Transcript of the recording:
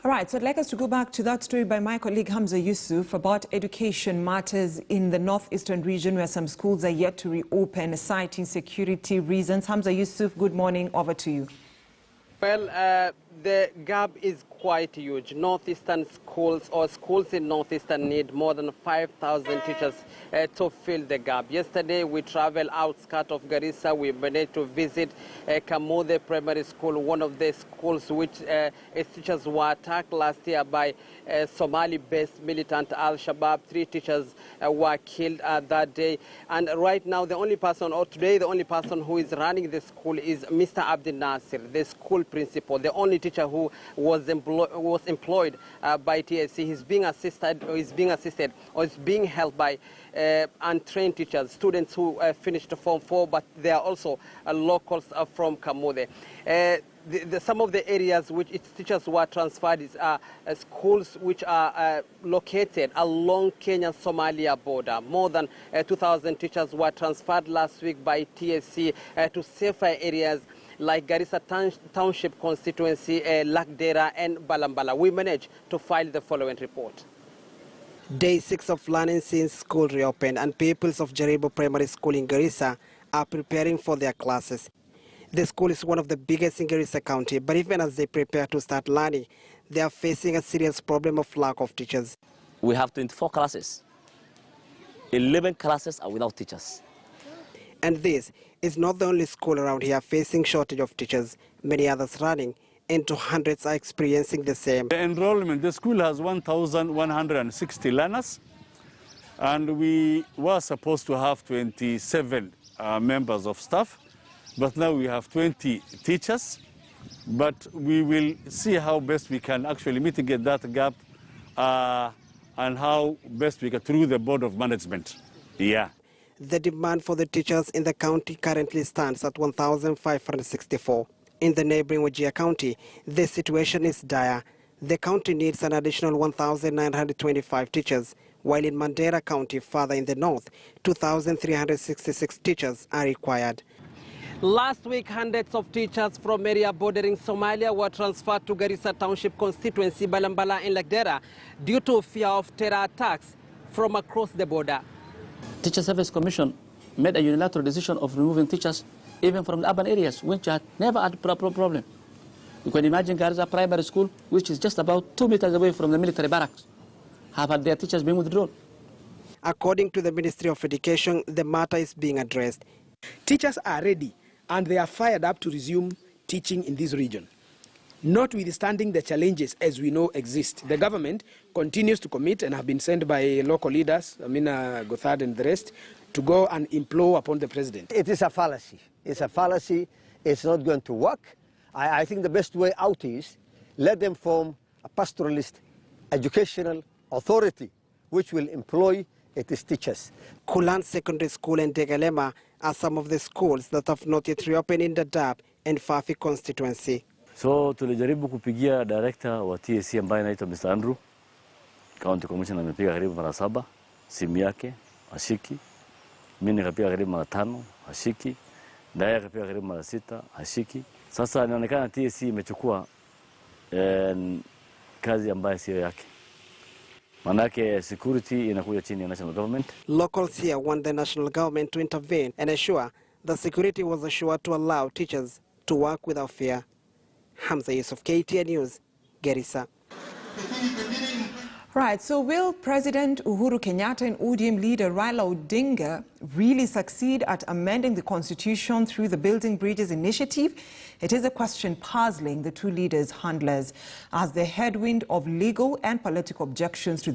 All right, so I'd like us to go back to that story by my colleague Hamza Yusuf about education matters in the northeastern region where some schools are yet to reopen, citing security reasons. Hamza Yusuf, good morning. Over to you. Well, the gap is quite huge. Northeastern schools or schools in Northeastern need more than 5,000 teachers to fill the gap. Yesterday, we traveled outskirts of Garissa. We managed to visit Kamode Primary School, one of the schools which its teachers were attacked last year by Somali-based militant Al-Shabaab. 3 teachers were killed that day. And right now, the only person who is running the school is Mr. Abdi Nasir, the school principal, the only teacher who was employed by TSC. He's being assisted or is being helped by untrained teachers, students who finished Form 4, but they are also locals from Kamode. Some of the areas which its teachers were transferred is schools which are located along Kenya-Somalia border. More than 2,000 teachers were transferred last week by TSC to safer areas like Garissa Township constituency, Lakdera and Balambala. We managed to file the following report. Day 6 of learning since school reopened, and pupils of Jaribo Primary School in Garissa are preparing for their classes. The school is one of the biggest in Garissa County, but even as they prepare to start learning, they are facing a serious problem of lack of teachers. We have 24 classes. 11 classes are without teachers. And this is not the only school around here facing shortage of teachers. Many others running into hundreds are experiencing the same. The enrollment, the school has 1,160 learners, and we were supposed to have 27 members of staff, but now we have 20 teachers. But we will see how best we can actually mitigate that gap and how best we get through the Board of Management. Yeah. The demand for the teachers in the county currently stands at 1,564. In the neighboring Wajir County, the situation is dire. The county needs an additional 1,925 teachers, while in Mandera County, further in the north, 2,366 teachers are required. Last week, hundreds of teachers from area bordering Somalia were transferred to Garissa Township constituency, Balambala and Lakdera, due to fear of terror attacks from across the border. Teacher Service Commission made a unilateral decision of removing teachers even from the urban areas, which had never had a problem. You can imagine Garissa Primary School, which is just about 2 meters away from the military barracks, have had their teachers being withdrawn. According to the Ministry of Education, the matter is being addressed. Teachers are ready and they are fired up to resume teaching in this region. Notwithstanding the challenges as we know exist, the government continues to commit and have been sent by local leaders, Amina Gothard and the rest, to go and implore upon the president. It is a fallacy. It's a fallacy. It's not going to work. I think the best way out is let them form a pastoralist educational authority which will employ its teachers. Kulan Secondary School and Degalema are some of the schools that have not yet reopened in Dadaab and Fafi constituency. So tulijaribu kupigia director wa TSC ambaye anaitwa Mr. Andrew. County Commissioner amepiga karibu mara 7, simu yake hashiki. Mimi nikapiga karibu mara 5, hashiki. Naye akapiga karibu mara 6, hashiki. Sasa inaonekana TSC imechukua kazi ambayo sio yake. Manake security inakuja chini ya national government. Locals here want the national government to intervene and ensure the security was assured to allow teachers to work without fear. Hamza Yusuf, KTN News, Garissa. Right, so will President Uhuru Kenyatta and ODM leader Raila Odinga really succeed at amending the constitution through the Building Bridges initiative? It is a question puzzling the two leaders' handlers as the headwind of legal and political objections to